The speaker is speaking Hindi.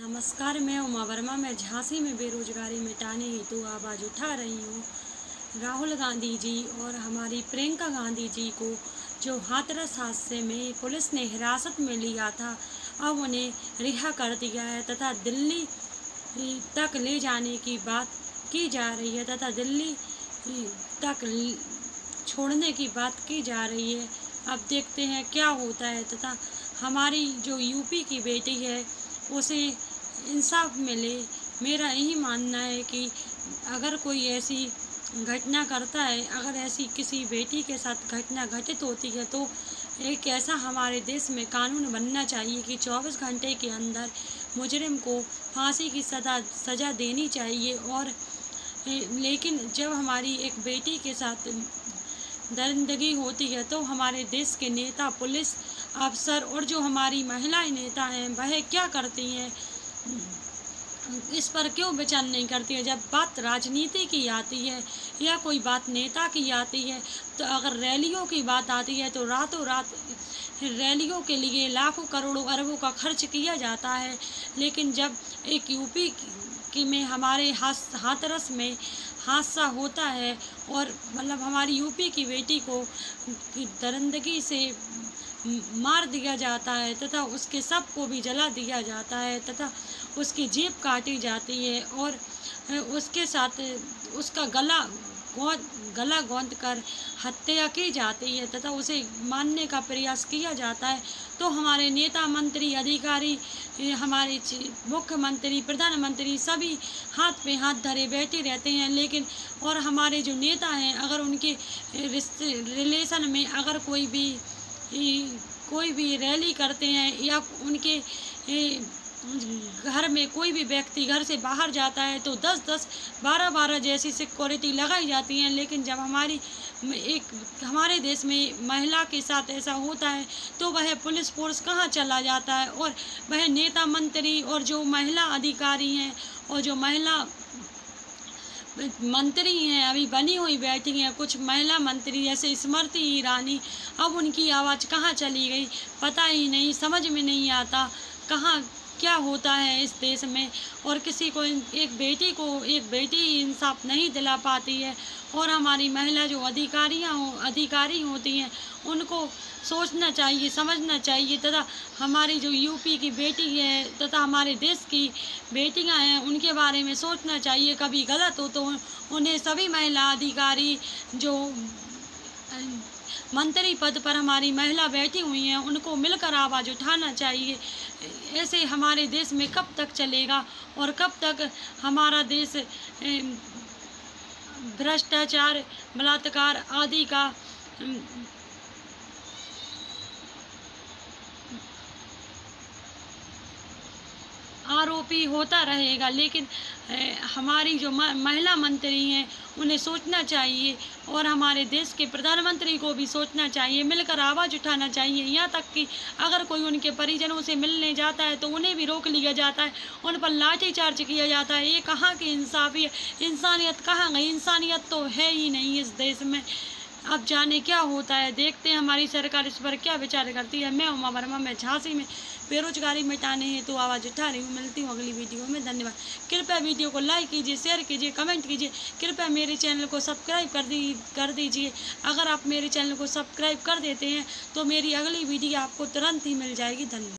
नमस्कार, मैं उमा वर्मा। मैं झांसी में बेरोजगारी मिटाने हेतु आवाज़ उठा रही हूँ। राहुल गांधी जी और हमारी प्रियंका गांधी जी को जो हाथरस हादसे में पुलिस ने हिरासत में लिया था, अब उन्हें रिहा कर दिया है तथा दिल्ली तक ले जाने की बात की जा रही है तथा दिल्ली तक छोड़ने की बात की जा रही है। अब देखते हैं क्या होता है तथा हमारी जो यूपी की बेटी है उसे इंसाफ मिले। मेरा यही मानना है कि अगर कोई ऐसी घटना करता है, अगर ऐसी किसी बेटी के साथ घटना घटित होती है तो एक ऐसा हमारे देश में कानून बनना चाहिए कि 24 घंटे के अंदर मुजरिम को फांसी की सज़ा देनी चाहिए। और लेकिन जब हमारी एक बेटी के साथ दरिंदगी होती है तो हमारे देश के नेता, पुलिस अफसर और जो हमारी महिलाएं नेता हैं वह क्या करती हैं, इस पर क्यों विचार नहीं करती है। जब बात राजनीति की आती है या कोई बात नेता की आती है तो अगर रैलियों की बात आती है तो रातों रात रैलियों के लिए लाखों करोड़ों अरबों का खर्च किया जाता है। लेकिन जब एक यूपी की में हमारे हाथरस में हादसा होता है और मतलब हमारी यूपी की बेटी को दरिंदगी से मार दिया जाता है तथा उसके शव को भी जला दिया जाता है तथा उसकी जीभ काटी जाती है और उसके साथ उसका गला गौंद कर हत्या की जाती है तथा उसे मारने का प्रयास किया जाता है, तो हमारे नेता, मंत्री, अधिकारी, हमारे मुख्यमंत्री, प्रधानमंत्री सभी हाथ पे हाथ धरे बैठे रहते हैं। लेकिन और हमारे जो नेता हैं, अगर उनके रिलेशन में अगर कोई भी रैली करते हैं या उनके घर में कोई भी व्यक्ति घर से बाहर जाता है तो 10-10, 12-12 जैसी सिक्योरिटी लगाई जाती हैं। लेकिन जब हमारे देश में महिला के साथ ऐसा होता है तो वह पुलिस फोर्स कहाँ चला जाता है और वह नेता, मंत्री और जो महिला अधिकारी हैं और जो महिला मंत्री हैं अभी बनी हुई बैठी हैं, कुछ महिला मंत्री जैसे स्मृति ईरानी, अब उनकी आवाज़ कहाँ चली गई पता ही नहीं, समझ में नहीं आता कहाँ क्या होता है इस देश में। और किसी को एक बेटी इंसाफ नहीं दिला पाती है। और हमारी महिला जो अधिकारी होती हैं उनको सोचना चाहिए, समझना चाहिए तथा हमारी जो यूपी की बेटी है तथा हमारे देश की बेटियां हैं उनके बारे में सोचना चाहिए। कभी गलत हो तो उन्हें सभी महिला अधिकारी जो मंत्री पद पर हमारी महिला बैठी हुई हैं उनको मिलकर आवाज़ उठाना चाहिए। ऐसे हमारे देश में कब तक चलेगा और कब तक हमारा देश भ्रष्टाचार, बलात्कार आदि का आरोपी होता रहेगा। लेकिन हमारी जो महिला मंत्री हैं उन्हें सोचना चाहिए और हमारे देश के प्रधानमंत्री को भी सोचना चाहिए, मिलकर आवाज़ उठाना चाहिए। यहाँ तक कि अगर कोई उनके परिजनों से मिलने जाता है तो उन्हें भी रोक लिया जाता है, उन पर लाठीचार्ज किया जाता है। ये कहाँ की इंसाफी है, इंसानियत कहाँ गई? इंसानियत तो है ही नहीं इस देश में। अब जाने क्या होता है, देखते हैं हमारी सरकार इस पर क्या विचार करती है। मैं उमा वर्मा, मैं झांसी में बेरोजगारी मिटाने हेतु आवाज़ उठा रही हूँ। मिलती हूँ अगली वीडियो में। धन्यवाद। कृपया वीडियो को लाइक कीजिए, शेयर कीजिए, कमेंट कीजिए। कृपया मेरे चैनल को सब्सक्राइब कर दीजिए। अगर आप मेरे चैनल को सब्सक्राइब कर देते हैं तो मेरी अगली वीडियो आपको तुरंत ही मिल जाएगी। धन्यवाद।